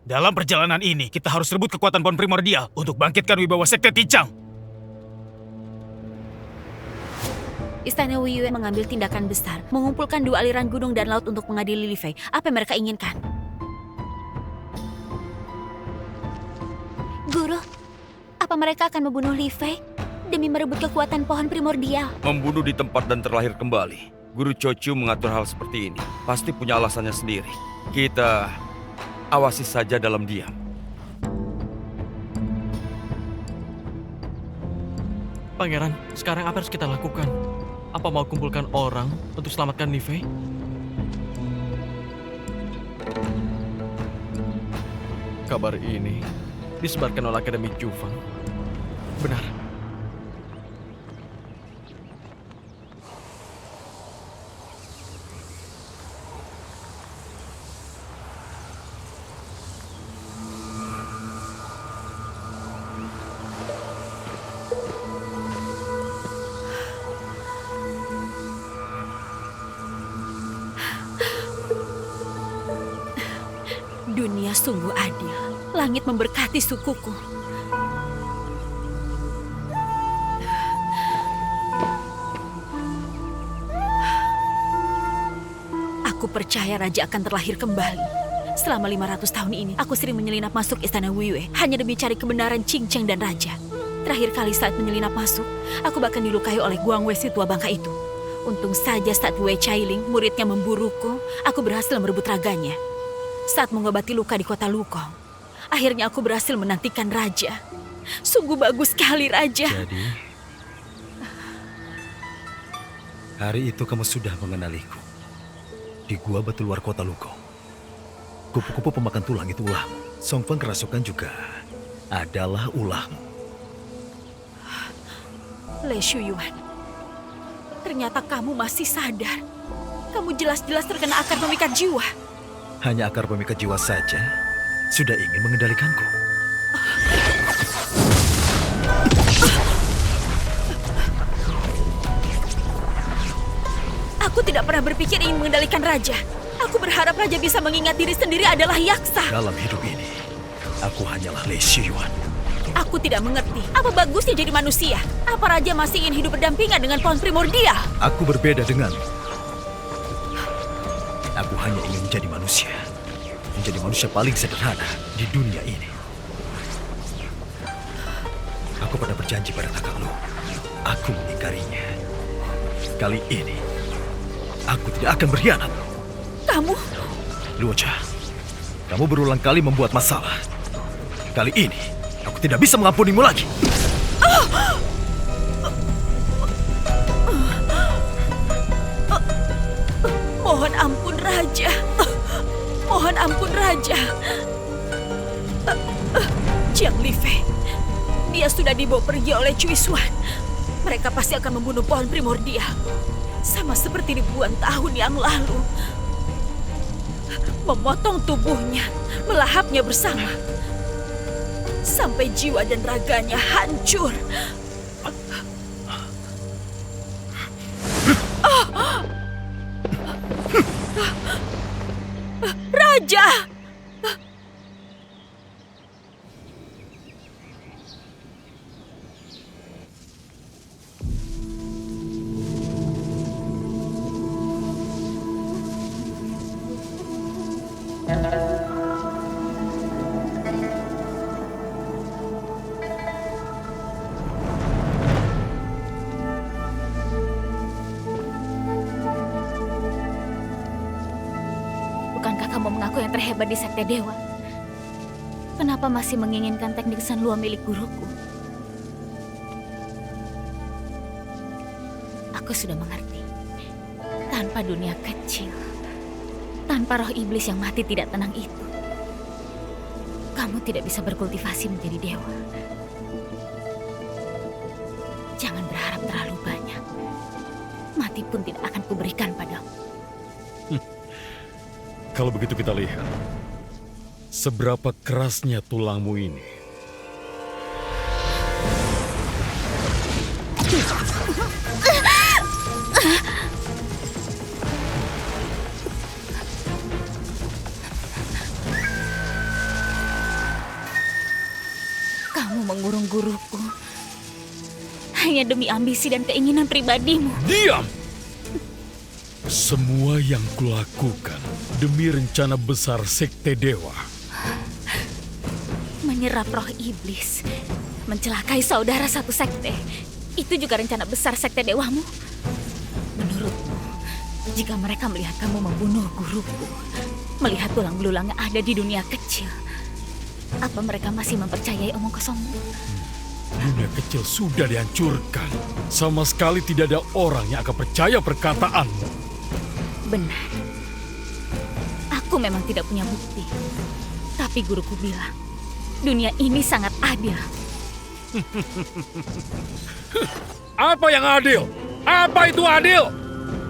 Dalam perjalanan ini, kita harus rebut kekuatan pohon primordial untuk bangkitkan wibawa sekte Tincang. Istana Wiyue mengambil tindakan besar, mengumpulkan dua aliran gunung dan laut untuk mengadili Li Fei. Apa yang mereka inginkan? Guru, apa mereka akan membunuh Li Fei demi merebut kekuatan pohon primordial? Membunuh di tempat dan terlahir kembali. Guru Chochu mengatur hal seperti ini. Pasti punya alasannya sendiri. Kita awasi saja dalam diam. Pangeran, sekarang apa harus kita lakukan? Apa mau kumpulkan orang untuk selamatkan Li Fei? Kabar ini disebarkan oleh Akademi Jufang. Benar. Dunia sungguh adil. Langit memberkati sukuku. Aku percaya raja akan terlahir kembali. Selama 500 tahun ini, aku sering menyelinap masuk istana Wiyue hanya demi cari kebenaran Qingcheng dan raja. Terakhir kali saat menyelinap masuk, aku bahkan dilukai oleh Guang Wei si tua bangka itu. Untung saja saat Wei Chailing, muridnya memburuku, aku berhasil merebut raganya. Saat mengobati luka di kota Lukong, akhirnya aku berhasil menantikan raja. Sungguh bagus sekali, raja. Jadi, hari itu kamu sudah mengenaliku. Di gua batu luar kota Lukong. Kupu-kupu pemakan tulang itu ulahmu. Songfeng kerasukan juga adalah ulahmu. Le Shuyuan, ternyata kamu masih sadar. Kamu jelas-jelas terkena akar pemikat jiwa. Hanya akar pemikat jiwa saja sudah ingin mengendalikanku. Aku tidak pernah berpikir ingin mengendalikan raja. Aku berharap raja bisa mengingat diri sendiri adalah yaksa. Dalam hidup ini, aku hanyalah Le Shiyuan. Aku tidak mengerti. Apa bagusnya jadi manusia? Apa raja masih ingin hidup berdampingan dengan pohon primordial? Aku berbeda denganmu. Aku hanya ingin menjadi manusia. Menjadi manusia paling sederhana di dunia ini. Aku pernah berjanji pada kakak Lu. Aku mengingkarinya. Kali ini, aku tidak akan berkhianat. Kamu? Luocha, kamu berulang kali membuat masalah. Kali ini, aku tidak bisa mengampunimu lagi. Mohon ampun, Raja. Mohon ampun, Raja. Jiang Li Fei, dia sudah dibawa pergi oleh Cui Xuan. Mereka pasti akan membunuh pohon primordial. Sama seperti ribuan tahun yang lalu. Memotong tubuhnya, melahapnya bersama. Sampai jiwa dan raganya hancur. Raja! Bukankah kamu mengaku yang terhebat di Sekte Dewa? Kenapa masih menginginkan teknik San Lua milik guruku? Aku sudah mengerti. Tanpa dunia kecil, tanpa roh iblis yang mati tidak tenang itu, kamu tidak bisa berkultivasi menjadi dewa. Jangan berharap terlalu banyak. Mati pun tidak akan kuberikan padamu. Kalau begitu kita lihat seberapa kerasnya tulangmu ini. Kamu mengurung guruku hanya demi ambisi dan keinginan pribadimu. Diam! Semua yang kulakukan demi rencana besar Sekte Dewa. Menyerap roh iblis, mencelakai saudara satu sekte. Itu juga rencana besar sekte dewamu. Menurutmu, jika mereka melihat kamu membunuh guruku, melihat tulang belulang yang ada di dunia kecil, apa mereka masih mempercayai omong kosongmu? Dunia kecil sudah dihancurkan. Sama sekali tidak ada orang yang akan percaya perkataanmu. Benar. Aku memang tidak punya bukti. Tapi guruku bilang, dunia ini sangat adil. Apa yang adil? Apa itu adil?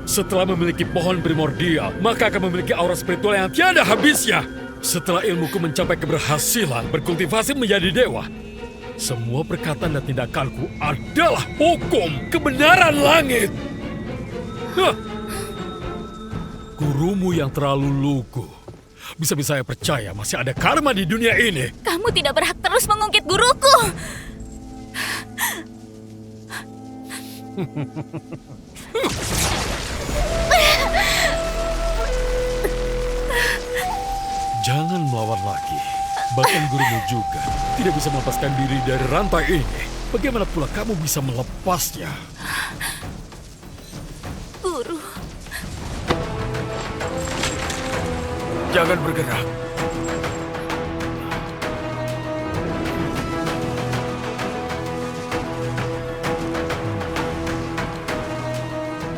Setelah memiliki pohon primordial, maka akan memiliki aura spiritual yang tiada habisnya. Setelah ilmuku mencapai keberhasilan berkultivasi menjadi dewa, semua perkataan dan tindakanku adalah hukum kebenaran langit. Hah. Gurumu yang terlalu lugu. Bisa-bisa saya percaya masih ada karma di dunia ini. Kamu tidak berhak terus mengungkit guruku. Jangan melawan lagi. Bahkan gurumu juga tidak bisa melepaskan diri dari rantai ini. Bagaimana pula kamu bisa melepasnya? Guru, Jangan bergerak.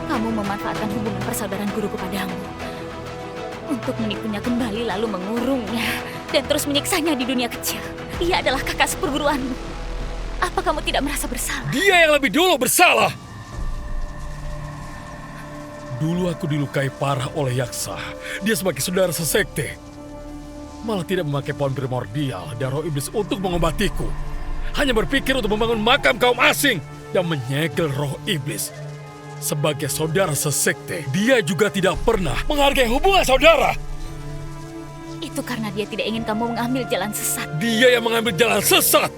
kamu memanfaatkan hubungan persaudaraan guruku padamu untuk menipunya kembali lalu mengurungnya dan terus menyiksanya di dunia kecil. Ia adalah kakak seperguruanmu. Apa kamu tidak merasa bersalah? Dia yang lebih dulu bersalah. Dulu aku dilukai parah oleh Yaksa. Dia sebagai saudara sesekte malah tidak memakai pohon primordial dan roh iblis untuk mengobatiku. Hanya berpikir untuk membangun makam kaum asing dan menyegel roh iblis. Sebagai saudara sesekte, dia juga tidak pernah menghargai hubungan saudara. Itu karena dia tidak ingin kamu mengambil jalan sesat. Dia yang mengambil jalan sesat.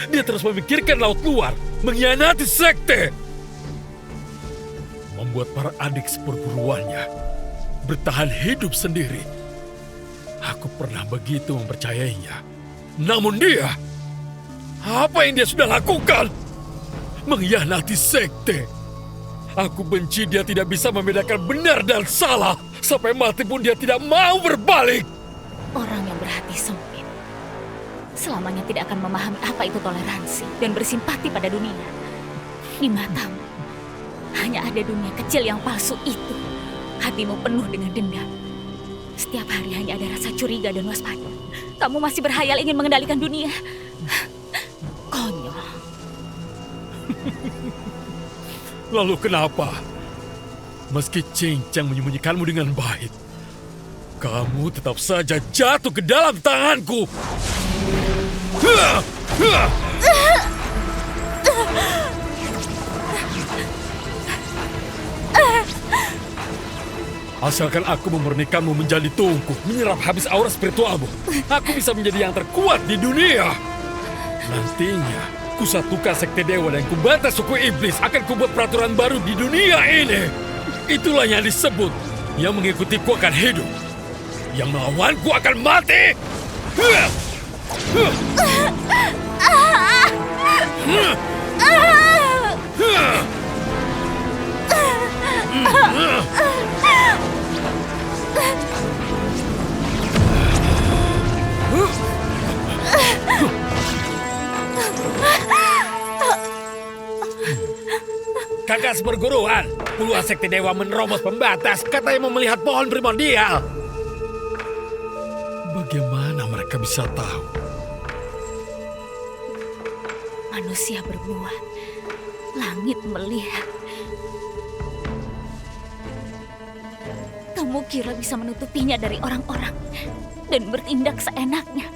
Dia terus memikirkan laut luar, mengkhianati sekte. Membuat para adik seperguruannya bertahan hidup sendiri. Aku pernah begitu mempercayainya. Namun dia, apa yang dia sudah lakukan? Mengkhianati sekte. Aku benci dia tidak bisa membedakan benar dan salah. Sampai mati pun dia tidak mau berbalik. Orang yang berhati sempit selamanya tidak akan memahami apa itu toleransi dan bersimpati pada dunia. Di matamu hanya ada dunia kecil yang palsu itu. Hatimu penuh dengan dendam. Setiap hari hanya ada rasa curiga dan waspada. Kamu masih berhayal ingin mengendalikan dunia. Konyol. Lalu kenapa? Meski cincang menyembunyikanmu dengan baik, kamu tetap saja jatuh ke dalam tanganku. Asalkan aku memurnikanmu menjadi tungku, menyerap habis aura spiritualmu, aku bisa menjadi yang terkuat di dunia. Nantinya, kusatukan sekte dewa dan kubantai suku iblis, akan kubuat peraturan baru di dunia ini. Itulah yang disebut, yang mengikutiku akan hidup, yang melawanku akan mati. Kakak seperguruan, puluhan sekte dewa menerobos pembatas, katanya mau melihat pohon primordial. Bagaimana mereka bisa tahu? Manusia berbuat, langit melihat. Kamu kira bisa menutupinya dari orang-orang dan bertindak seenaknya?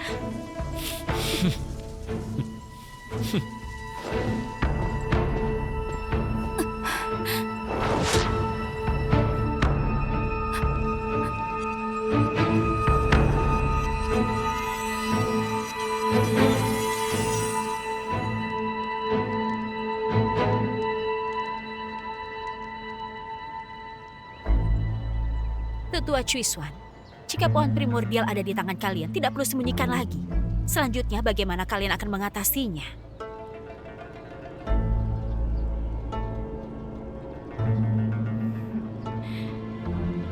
Cuisuan, jika pohon primordial ada di tangan kalian, tidak perlu sembunyikan lagi. Selanjutnya, bagaimana kalian akan mengatasinya?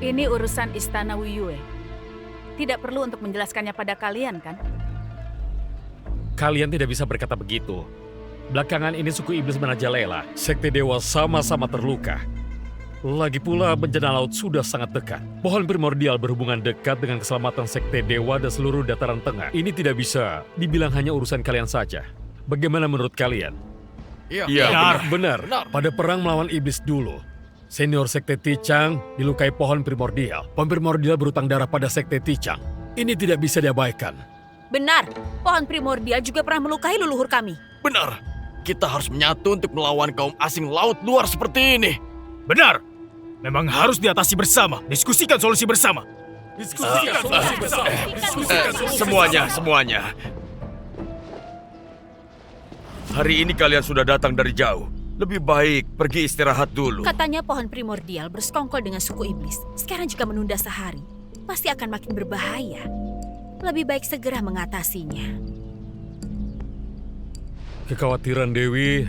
Ini urusan Istana Wiyue. Tidak perlu untuk menjelaskannya pada kalian, kan? Kalian tidak bisa berkata begitu. Belakangan ini suku iblis merajalela. Sekte Dewa sama-sama terluka. Lagi pula bencana laut sudah sangat dekat. Pohon primordial berhubungan dekat dengan keselamatan Sekte Dewa dan seluruh dataran tengah. Ini tidak bisa dibilang hanya urusan kalian saja. Bagaimana menurut kalian? Iya, Benar. Pada perang melawan iblis dulu, senior Sekte Ticang dilukai pohon primordial. Pohon primordial berutang darah pada Sekte Ticang. Ini tidak bisa diabaikan. Benar, pohon primordial juga pernah melukai leluhur kami. Benar. Kita harus menyatu untuk melawan kaum asing laut luar seperti ini. Benar. Memang harus diatasi bersama. Diskusikan solusi bersama. Semuanya. Hari ini kalian sudah datang dari jauh. Lebih baik pergi istirahat dulu. Katanya pohon primordial bersekongkol dengan suku iblis. Sekarang jika menunda sehari, pasti akan makin berbahaya. Lebih baik segera mengatasinya. Kekhawatiran Dewi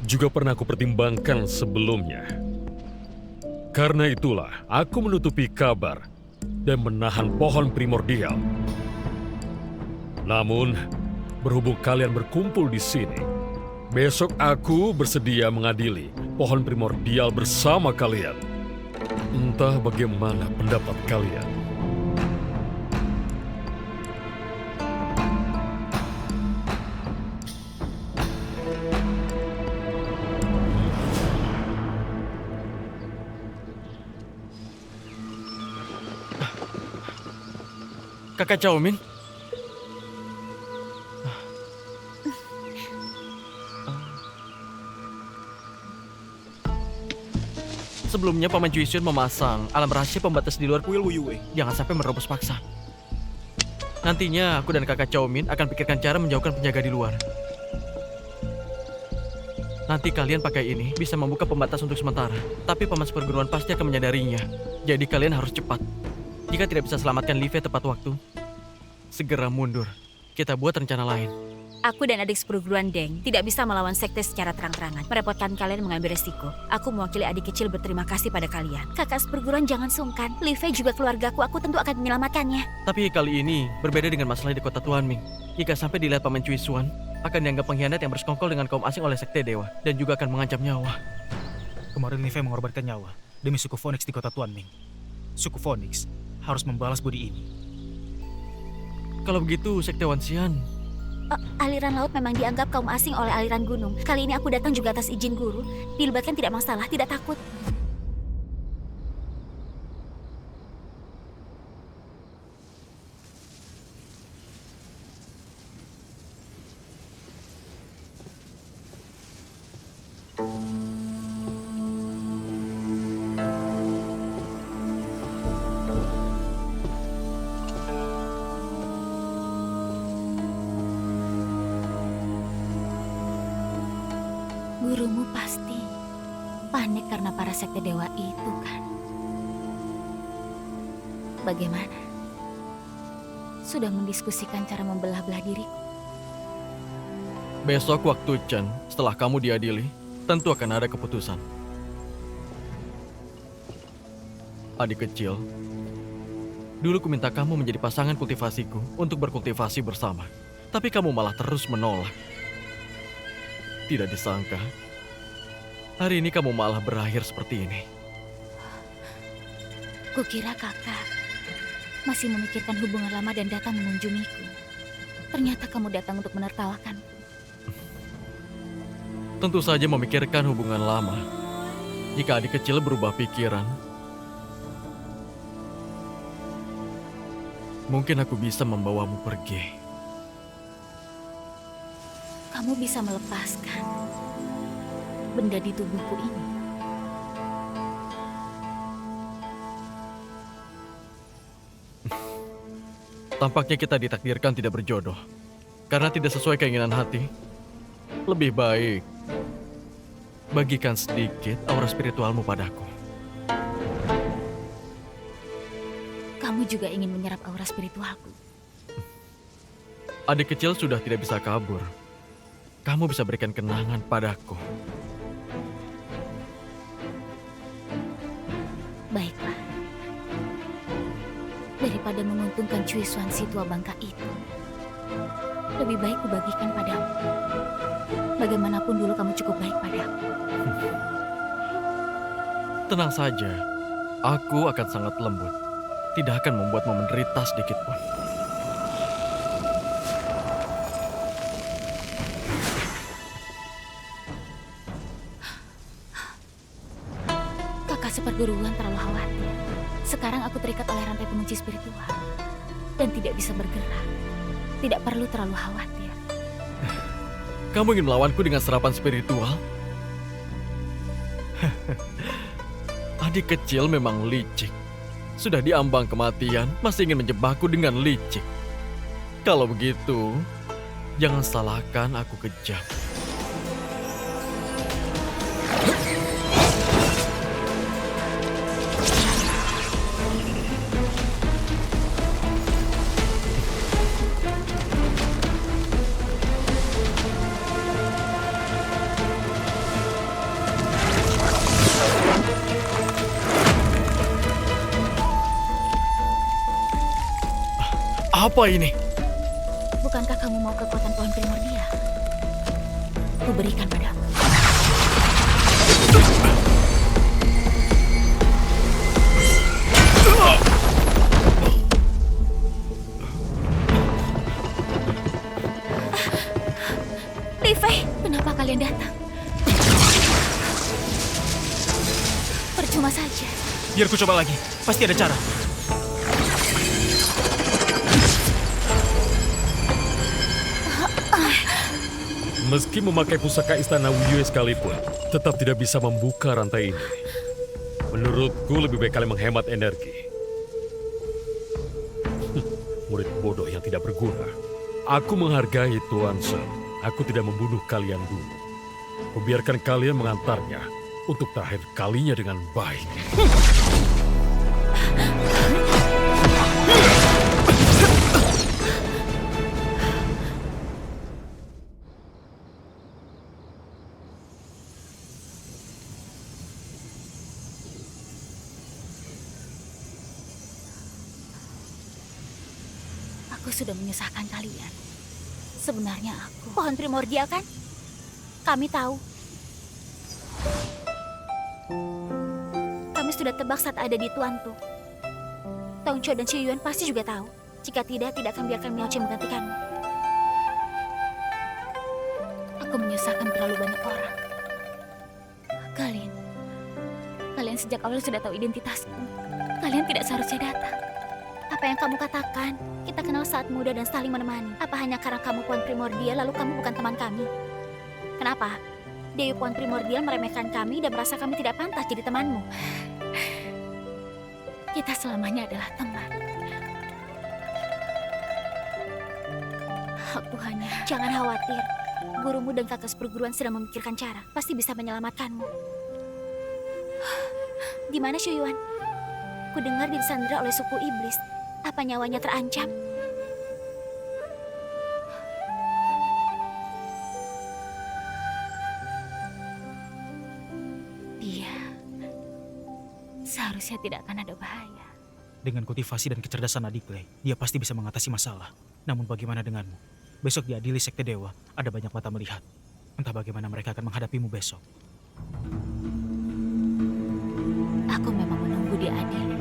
juga pernah aku pertimbangkan sebelumnya. Karena itulah aku menutupi kabar dan menahan pohon primordial. Namun, berhubung kalian berkumpul di sini, besok aku bersedia mengadili pohon primordial bersama kalian. Entah bagaimana pendapat kalian. Kakak Cao Min? Sebelumnya Paman Cuisun memasang alam rahasia pembatas di luar kuil Wuyue. Jangan sampai menerobos paksa. Nantinya aku dan kakak Cao Min akan pikirkan cara menjauhkan penjaga di luar. Nanti kalian pakai ini bisa membuka pembatas untuk sementara. Tapi paman seperguruan pasti akan menyadarinya. Jadi kalian harus cepat. Jika tidak bisa selamatkan Live tepat waktu, segera mundur. Kita buat rencana lain. Aku dan adik seperguruan Deng tidak bisa melawan sekte secara terang-terangan. Merepotkan kalian mengambil resiko. Aku mewakili adik kecil berterima kasih pada kalian. Kakak seperguruan jangan sungkan. Live juga keluargaku, aku tentu akan menyelamatkannya. Tapi kali ini berbeda dengan masalah di kota Tuan Ming. Jika sampai dilihat Paman Cuisuan, akan dianggap pengkhianat yang bersekongkol dengan kaum asing oleh sekte dewa. Dan juga akan mengancam nyawa. Kemarin Live mengorbankan nyawa demi suku Phoenix di kota Tuan Ming. Suku Phoenix harus membalas budi ini. Kalau begitu, sekte Wanxian. Aliran laut memang dianggap kaum asing oleh aliran gunung. Kali ini aku datang juga atas izin guru. Dilibatkan tidak masalah, tidak takut. Gurumu pasti panik karena para sekte dewa itu, kan? Bagaimana? Sudah mendiskusikan cara membelah-belah diriku? Besok waktu Chen, setelah kamu diadili, tentu akan ada keputusan. Adik kecil, dulu ku minta kamu menjadi pasangan kultivasiku untuk berkultivasi bersama. Tapi kamu malah terus menolak. Tidak disangka, hari ini kamu malah berakhir seperti ini. Kukira kakak masih memikirkan hubungan lama dan datang mengunjungiku. Ternyata kamu datang untuk menertawakanku. Tentu saja memikirkan hubungan lama. Jika adik kecil berubah pikiran, mungkin aku bisa membawamu pergi. Kamu bisa melepaskan benda di tubuhku ini. Tampaknya kita ditakdirkan tidak berjodoh. Karena tidak sesuai keinginan hati. Lebih baik bagikan sedikit aura spiritualmu padaku. kamu juga ingin menyerap aura spiritualku. Adik kecil sudah tidak bisa kabur. Kamu bisa berikan kenangan padaku. Baiklah. Daripada menguntungkan Cui Xuan si tua bangka itu, lebih baik kubagikan padamu. Bagaimanapun dulu kamu cukup baik padaku. Tenang saja, aku akan sangat lembut. Tidak akan membuatmu menderita sedikit pun. Kakak seperguruan terlalu khawatir. Sekarang aku terikat oleh rantai pengunci spiritual dan tidak bisa bergerak. Tidak perlu terlalu khawatir. Kamu ingin melawanku dengan serapan spiritual? Adik kecil memang licik. Sudah diambang kematian, masih ingin menjebakku dengan licik. Kalau begitu, jangan salahkan aku kejam. Apa ini? Bukankah kamu mau kekuatan pohon primordial? Kuberikan padamu. Levi, kenapa kalian datang? Percuma saja. Biar ku coba lagi. Pasti ada cara. Meski memakai pusaka Istana Wiyue sekalipun, tetap tidak bisa membuka rantai ini. Menurutku lebih baik kalian menghemat energi. Murid bodoh yang tidak berguna. Aku menghargai Tuan Shen. Aku tidak membunuh kalian dulu. Kubiarkan kalian mengantarnya untuk terakhir kalinya dengan baik. Aku sudah menyusahkan kalian. Sebenarnya aku pohon primordial kan? Kami tahu. Kami sudah tebak saat ada di Tuan Tu. Tong Chou dan Xu Yuan pasti juga tahu. Jika tidak akan biarkan Miao Chen menggantikanmu. Aku menyusahkan terlalu banyak orang. Kalian sejak awal sudah tahu identitasku. Kalian tidak seharusnya datang. Apa yang kamu katakan? Kita kenal saat muda dan saling menemani. Apa hanya karena kamu pohon primordial lalu kamu bukan teman kami? Kenapa? Dewi pohon primordial meremehkan kami dan merasa kami tidak pantas jadi temanmu. Kita selamanya adalah teman. Aku hanya... Jangan khawatir. Gurumu dan kakak seperguruan sedang memikirkan cara. Pasti bisa menyelamatkanmu. Di mana Xu Yuan? Ku dengar disandera oleh suku iblis. Apa nyawanya terancam? Dia seharusnya tidak akan ada bahaya. Dengan kultivasi dan kecerdasan adik Lei, dia pasti bisa mengatasi masalah. Namun bagaimana denganmu? Besok diadili Sekte Dewa, ada banyak mata melihat. Entah bagaimana mereka akan menghadapimu besok. Aku memang menunggu diadili.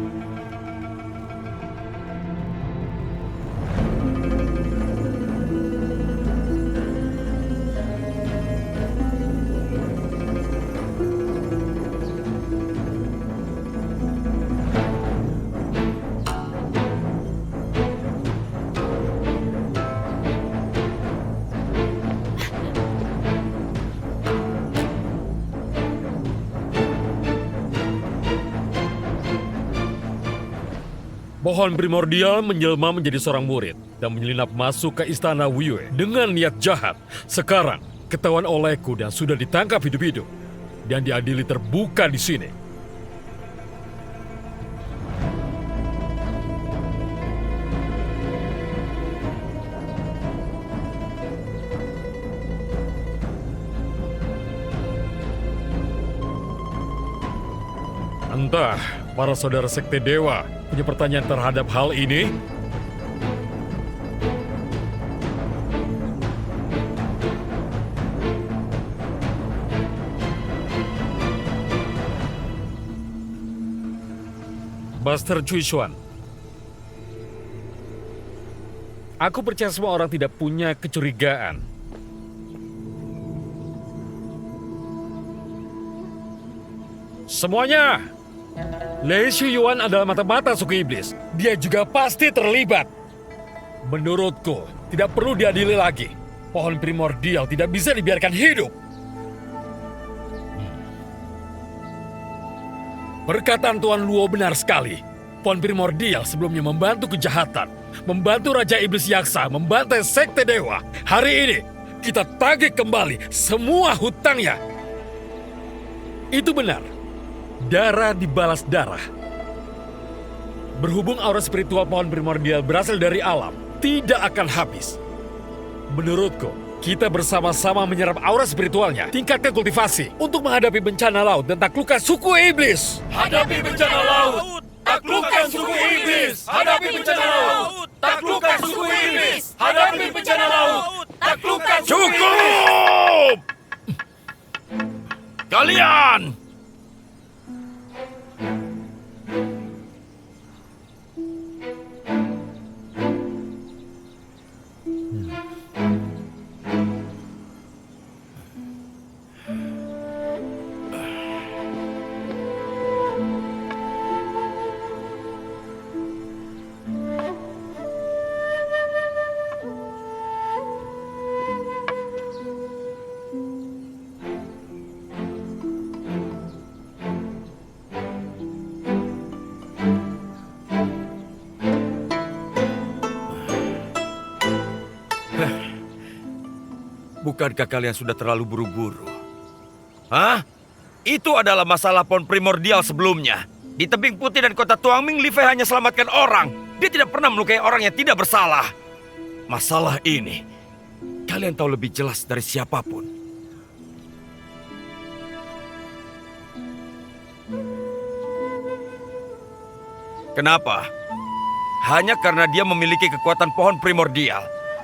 Pohon primordial menjelma menjadi seorang murid dan menyelinap masuk ke Istana Wiyue dengan niat jahat. Sekarang ketahuan olehku dan sudah ditangkap hidup-hidup dan diadili terbuka di sini. Entah, para saudara Sekte Dewa punya pertanyaan terhadap hal ini? Master Cui Xuan, aku percaya semua orang tidak punya kecurigaan. Semuanya, Lei Shuyuan adalah mata-mata suku iblis. Dia juga pasti terlibat. Menurutku, tidak perlu diadili lagi. Pohon primordial tidak bisa dibiarkan hidup. Perkataan Tuan Luo benar sekali. Pohon primordial sebelumnya membantu kejahatan, membantu Raja Iblis Yaksa, membantai Sekte Dewa. Hari ini, kita tagih kembali semua hutangnya. Itu benar. Darah dibalas darah. Berhubung aura spiritual pohon primordial berasal dari alam, tidak akan habis. Menurutku, kita bersama-sama menyerap aura spiritualnya, tingkatkan kultivasi untuk menghadapi bencana laut dan taklukkan suku iblis. Hadapi bencana laut, taklukkan suku iblis. Hadapi bencana laut, taklukkan suku iblis. Hadapi bencana laut, taklukkan suku iblis. Cukup! Kalian! Bukankah kalian sudah terlalu buru-buru? Hah? Itu adalah masalah pohon primordial sebelumnya. Di tebing putih dan kota Tuangming, Li Fei hanya selamatkan orang. Dia tidak pernah melukai orang yang tidak bersalah. Masalah ini, kalian tahu lebih jelas dari siapapun. Kenapa? Hanya karena dia memiliki kekuatan pohon primordial.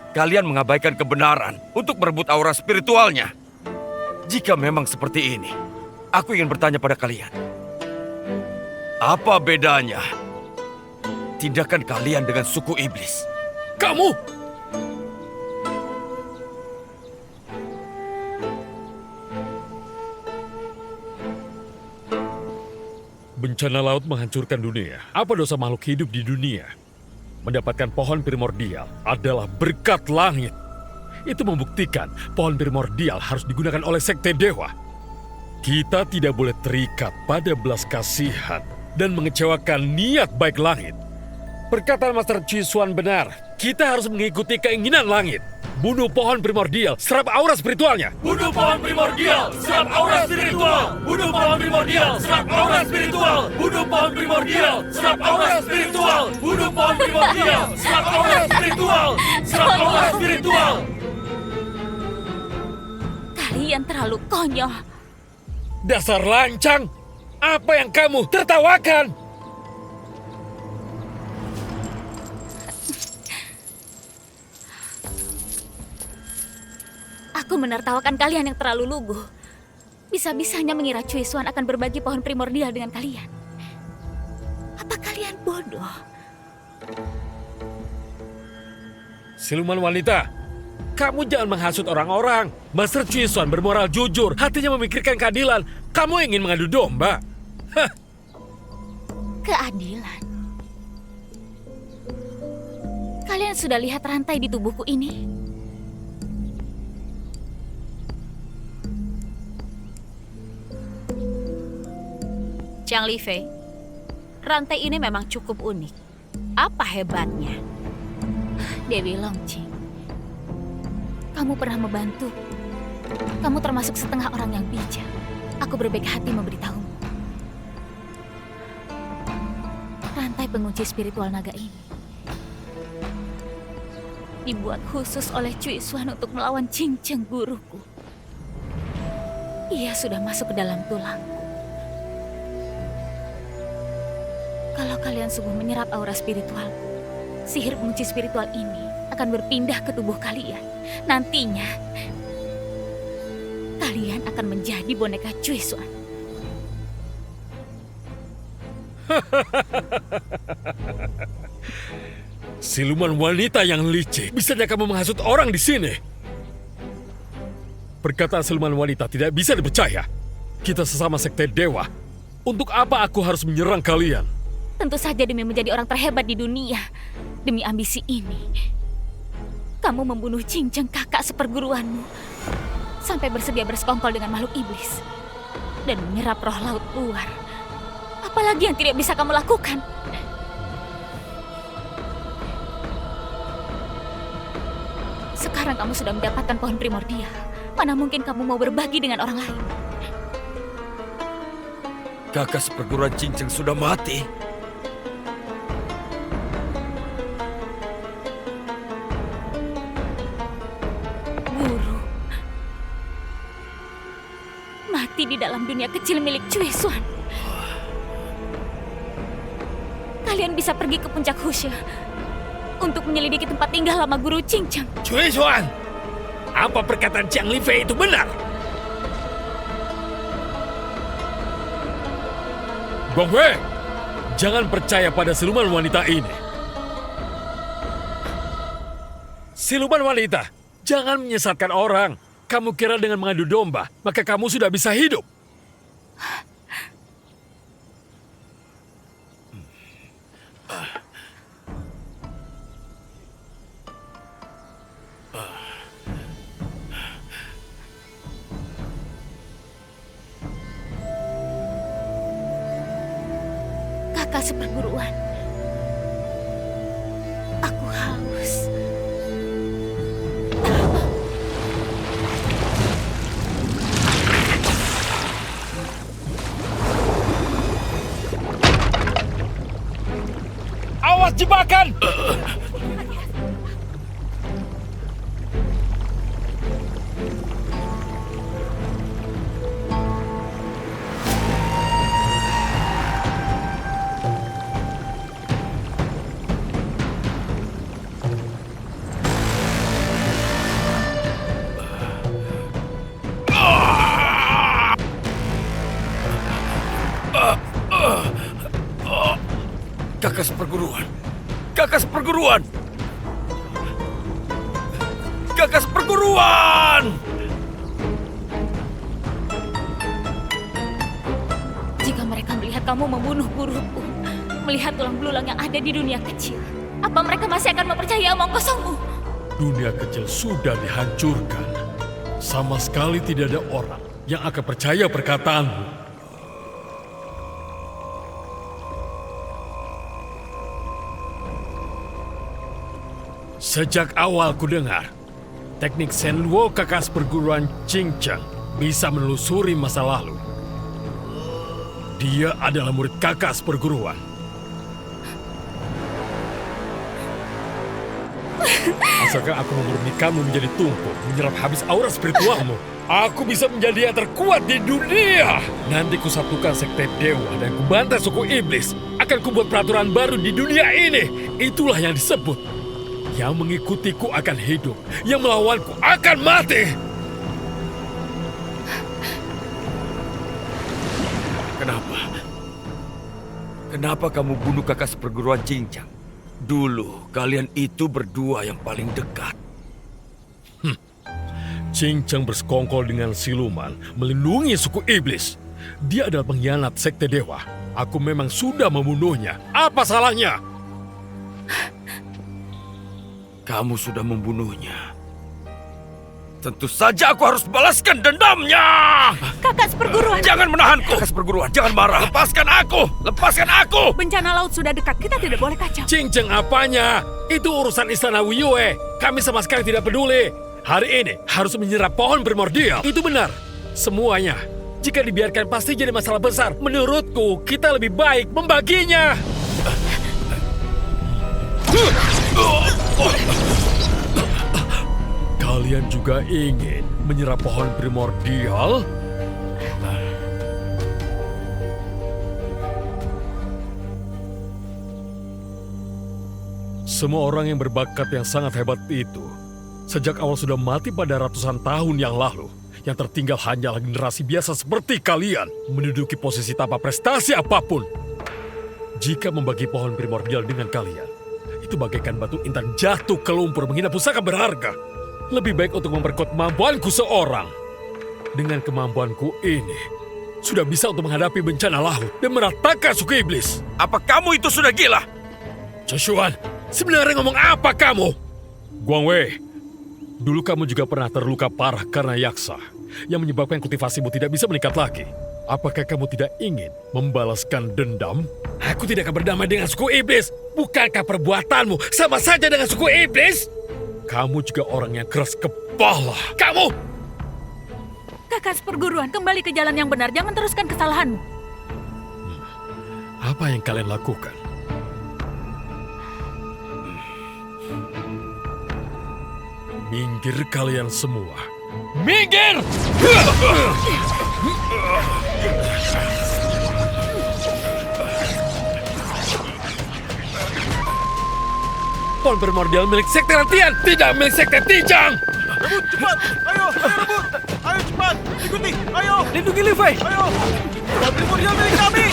Kalian mengabaikan kebenaran untuk merebut aura spiritualnya. Jika memang seperti ini, aku ingin bertanya pada kalian. Apa bedanya tindakan kalian dengan suku iblis? Kamu! Bencana laut menghancurkan dunia. Apa dosa makhluk hidup di dunia? Mendapatkan pohon primordial adalah berkat langit. Itu membuktikan pohon primordial harus digunakan oleh Sekte Dewa. Kita tidak boleh terikat pada belas kasihan dan mengecewakan niat baik langit. Perkataan Master Cui Xuan benar. Kita harus mengikuti keinginan langit. Bunuh pohon primordial, serap aura spiritualnya. Bunuh pohon primordial, serap aura spiritual. Bunuh pohon primordial, serap aura spiritual. Bunuh pohon primordial, serap aura spiritual. Bunuh pohon primordial, serap aura spiritual. Serap aura spiritual. Kalian terlalu konyol. Dasar lancang. Apa yang kamu tertawakan? Aku menertawakan kalian yang terlalu lugu. Bisa-bisanya mengira Cui Xuan akan berbagi pohon primordial dengan kalian. Apa kalian bodoh? Siluman wanita, kamu jangan menghasut orang-orang. Master Cui Xuan bermoral jujur, hatinya memikirkan keadilan. Kamu ingin mengadu domba? Hah. Keadilan. Kalian sudah lihat rantai di tubuhku ini? Chang Li Fei, rantai ini memang cukup unik. Apa hebatnya? Dewi Longqing, kamu pernah membantu. Kamu termasuk setengah orang yang bijak. Aku berbaik hati memberitahumu. Rantai pengunci spiritual naga ini dibuat khusus oleh Cui Xuan untuk melawan Qingcheng guruku. Ia sudah masuk ke dalam tulangku. Kalau kalian sungguh menyerap aura spiritual, sihir pengunci spiritual ini akan berpindah ke tubuh kalian. Nantinya, kalian akan menjadi boneka Cui Xuan. Siluman wanita yang licik. Bisanya kamu menghasut orang di sini? Perkataan siluman wanita tidak bisa dipercaya. Kita sesama sekte dewa. Untuk apa aku harus menyerang kalian? Tentu saja demi menjadi orang terhebat di dunia. Demi ambisi ini, kamu membunuh Cincang, kakak seperguruanmu, sampai bersedia bersekongkol dengan makhluk iblis dan menyerap roh laut luar. Apalagi yang tidak bisa kamu lakukan? Sekarang kamu sudah mendapatkan pohon primordial. Mana mungkin kamu mau berbagi dengan orang lain? Kakak seperguruan Cincang sudah mati. Guru mati di dalam dunia kecil milik Cui Xuan. Kalian bisa pergi ke puncak Husha untuk menyelidiki tempat tinggal lama guru Cincang. Cui Xuan, apa perkataan Jiang Lifei itu benar? Gong Wei, jangan percaya pada siluman wanita ini. Siluman wanita, jangan menyesatkan orang. Kamu kira dengan mengadu domba, maka kamu sudah bisa hidup. Kakak seperguruan, aku haus. Awas jebakan! Kakak seperguruan. Kakak seperguruan. Kakak seperguruan. Jika mereka melihat kamu membunuh guruku, melihat tulang belulang yang ada di dunia kecil, apa mereka masih akan mempercayai omong kosongmu? Dunia kecil sudah dihancurkan. Sama sekali tidak ada orang yang akan percaya perkataanmu. Sejak awal ku dengar, teknik Shenluo kakak perguruan Cincang bisa menelusuri masa lalu. Dia adalah murid kakak seperguruan. Asalkan aku memurni kamu menjadi tumpuk, menyerap habis aura spiritualmu, aku bisa menjadi yang terkuat di dunia. Nanti kusatukan sekte dewa dan kubantai suku iblis. Akan kubuat peraturan baru di dunia ini. Itulah yang disebut. Yang mengikutiku akan hidup, yang melawanku akan mati. Kenapa? Kenapa kamu bunuh kakak seperguruan Cincang? Dulu kalian itu berdua yang paling dekat. Cincang bersekongkol dengan siluman, melindungi suku iblis. Dia adalah pengkhianat sekte dewa. Aku memang sudah membunuhnya. Apa salahnya? Kamu sudah membunuhnya. Tentu saja aku harus balaskan dendamnya. Kakak seperguruan. Jangan menahanku. Kakak seperguruan, jangan marah. Lepaskan aku. Lepaskan aku. Bencana laut sudah dekat. Kita tidak boleh kacau. Cincang apanya? Itu urusan istana Wiyue. Kami sama sekali tidak peduli. Hari ini harus menyerap pohon primordial. Itu benar. Semuanya. Jika dibiarkan pasti jadi masalah besar. Menurutku, kita lebih baik membaginya. Kalian juga ingin menyerap pohon primordial? Semua orang yang berbakat yang sangat hebat itu, sejak awal sudah mati pada ratusan tahun yang lalu. Yang tertinggal hanyalah generasi biasa seperti kalian, menduduki posisi tanpa prestasi apapun. Jika membagi pohon primordial dengan kalian, itu bagaikan batu intan jatuh ke lumpur menghina pusaka berharga. Lebih baik untuk memperkuat kemampuanku seorang. Dengan kemampuanku ini, sudah bisa untuk menghadapi bencana laut dan meratakan suku iblis. Apa kamu itu sudah gila? Joshua, sebenarnya ngomong apa kamu? Guang Wei, dulu kamu juga pernah terluka parah karena yaksa yang menyebabkan kultivasimu tidak bisa meningkat lagi. Apakah kamu tidak ingin membalaskan dendam? Aku tidak akan berdamai dengan suku iblis. Bukankah perbuatanmu sama saja dengan suku iblis? Kamu juga orang yang keras kepala. Kamu! Kakak seperguruan, kembali ke jalan yang benar. Jangan teruskan kesalahanmu. Apa yang kalian lakukan? Minggir kalian semua. Minggir! Pohon primordial milik sekte Rantian, tidak milik sekte Tijang! Rebut, cepat! Ayo, rebut! Ayo cepat! Ikuti! Ayo! Lindungi Li Fei! Ayo! Pohon primordial milik kami!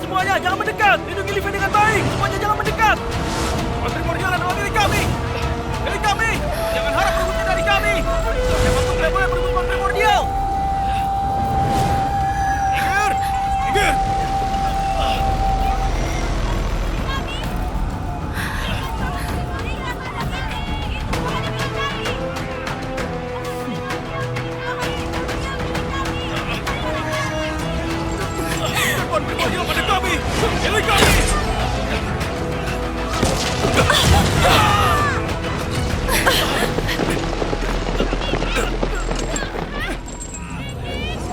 Semuanya jangan mendekat! Lindungi Li Fei dengan baik! Semuanya jangan mendekat! Pohon primordial adalah milik kami! Milik kami! Jangan harap merebutnya dari kami! Siapapun tidak boleh merebut pohon primordial! Minggir! Minggir! Pohon primordial pada kami! Milik kami!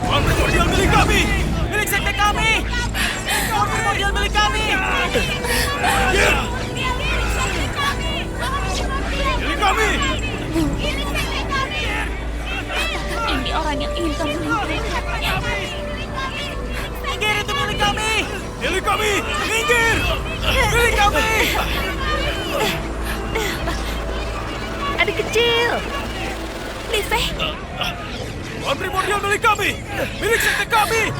Pohon primordial milik kami! Milik sekte kami! Pohon primordial milik kami! Milik kami! Ini orang yang ingin kamu Minggir, itu milik kami! Milik kami! Minggir! Milik kami! Adik kecil. Li Fei, Pohon primordial milik kami! Milik sekte kami!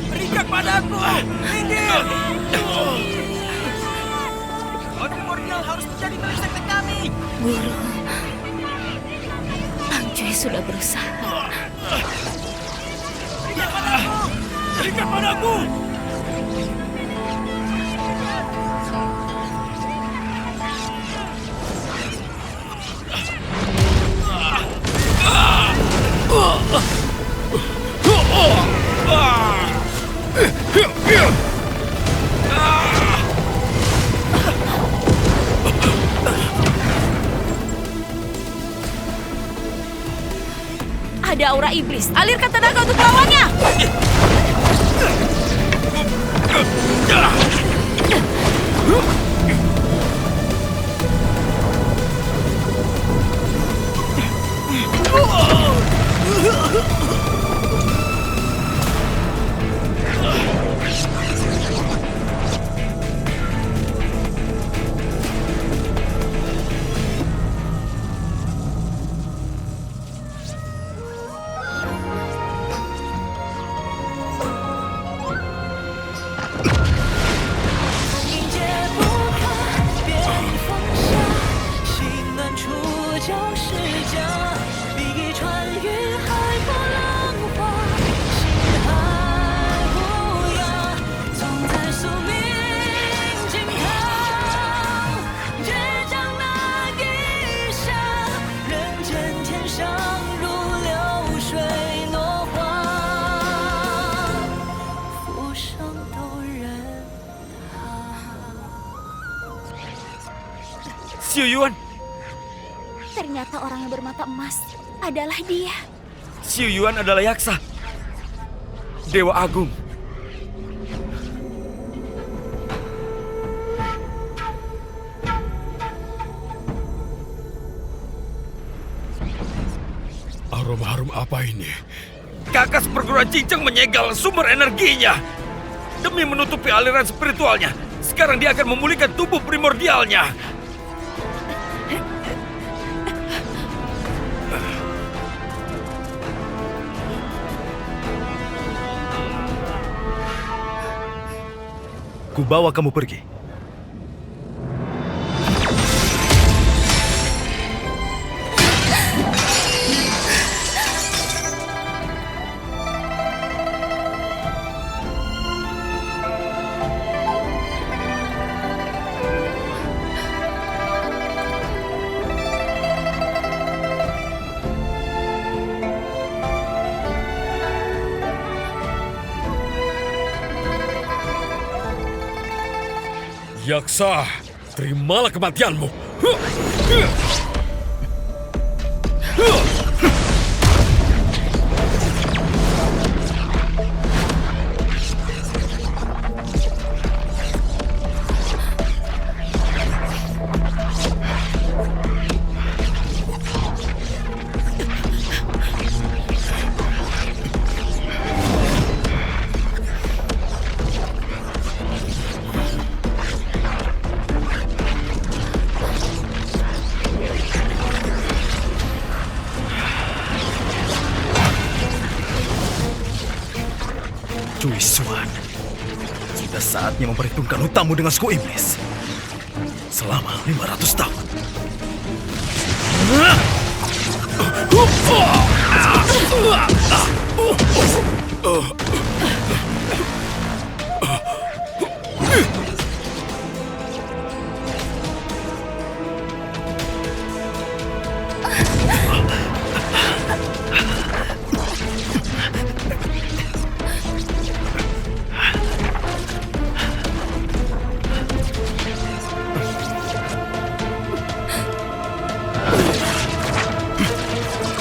Berikan padaku! Minggir! Pohon primordial harus menjadi milik sekte kami! Guru. Ang Cui sudah berusaha. Berikan padaku! Berikan padaku! Ada aura iblis. Alirkan tenaga untuk melawannya. Xiu Yuan! Ternyata orang yang bermata emas adalah dia. Xiu Yuan adalah yaksa. Dewa Agung. Aroma harum apa ini? kakak seperguruan cincang menyegel sumber energinya. Demi menutupi aliran spiritualnya, sekarang dia akan memulihkan tubuh primordialnya. Kubawa kamu pergi. Yaksa, terimalah kematianmu. Cui Suan, sudah saatnya memperhitungkan hutangmu dengan suku iblis selama 500 tahun.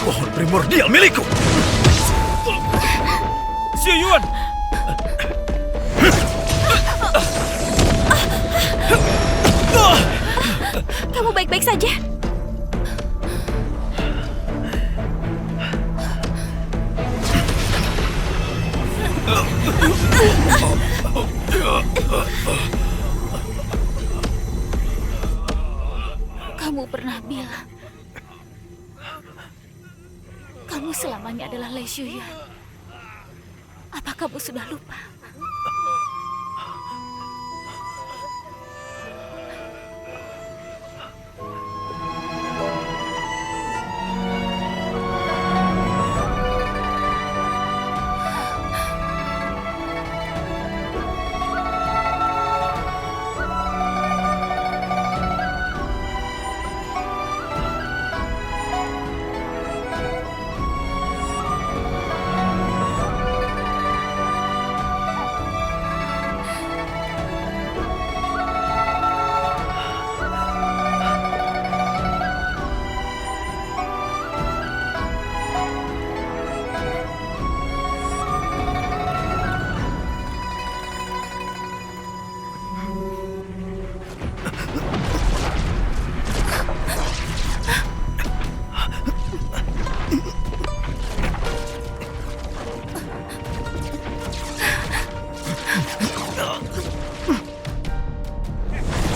Pohon primordial milikku. Xie Yuan! Kamu baik-baik saja? Kamu pernah bilang kamu selamanya adalah Lei Shuyan. Apa kamu sudah lupa?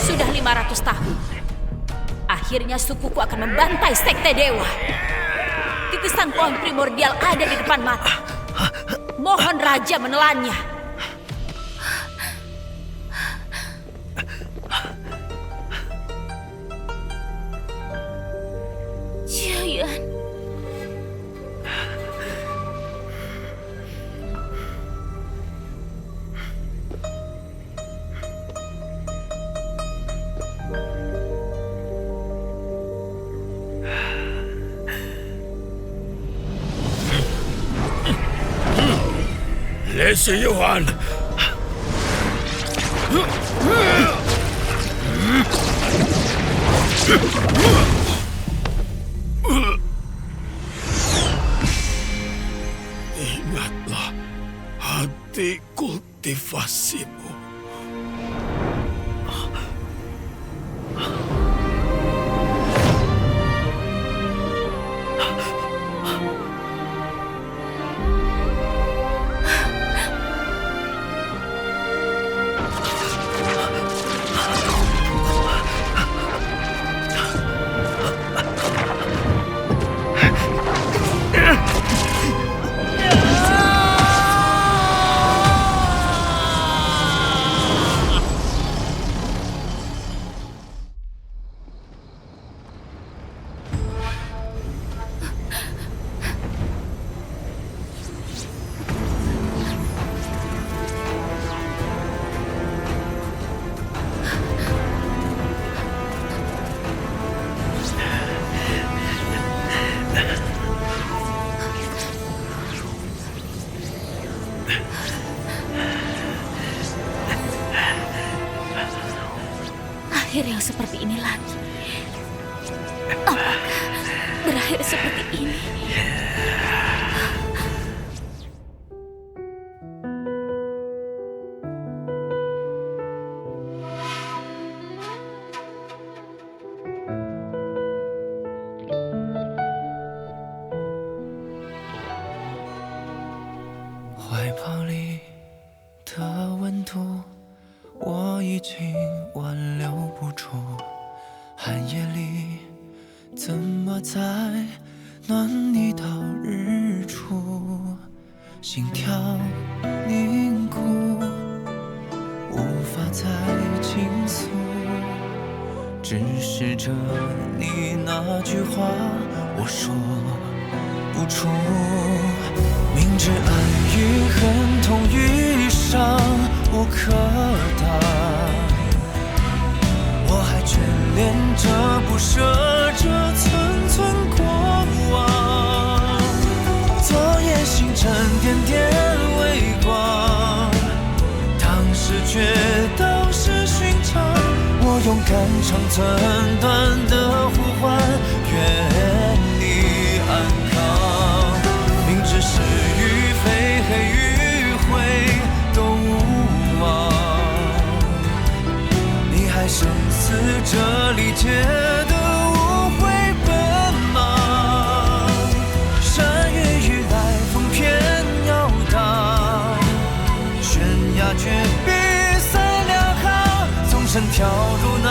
Sudah 500 tahun. Akhirnya sukuku akan membantai sekte dewa. Titisan pohon primordial ada di depan mata. Mohon raja menelannya. Xiaoyan. Lei Yuan. Ingatlah hati kultivasimu. Akhir yang seperti ini lagi. Apakah berakhir seperti ini?怀抱里的温度，我已经挽留不住。寒夜里，怎么再暖你到日出？心跳凝固，无法再倾诉。只是着你那句话，我说不出。明知爱与恨，痛与伤无可挡，我还眷恋着，不舍着寸寸过往。昨夜星辰点点微光，当时却都是寻常。我勇敢长寸短的呼唤，愿你安康。明知是与非，黑与灰都无望，你还生死这理解的无悔奔忙。山雨欲来风偏要挡，悬崖绝壁塞两行，纵身跳入那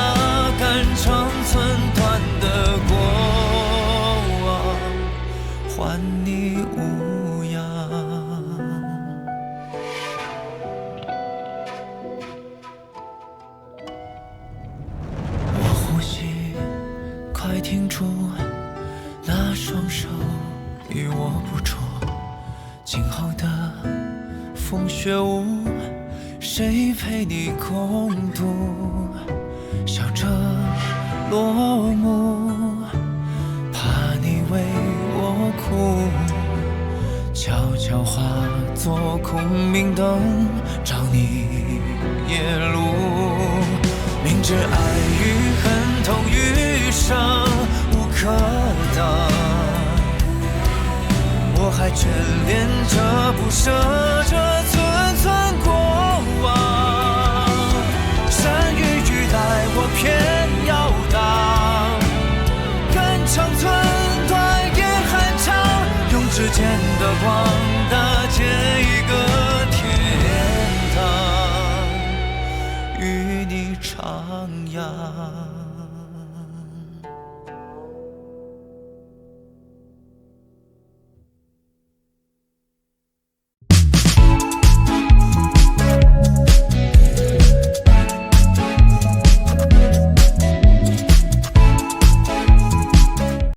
肝肠寸断的过往，还你无恙。我呼吸，快停住，那双手与我捕捉。今后的风雪舞，谁陪你共度？笑着落幕，怕你为我哭，悄悄化作空明灯，照你夜路。明知爱与恨，痛与伤无可挡，我还眷恋着，不舍着寸寸过往。山雨欲来，我偏要挡，肝肠寸断也酣畅，用指尖的光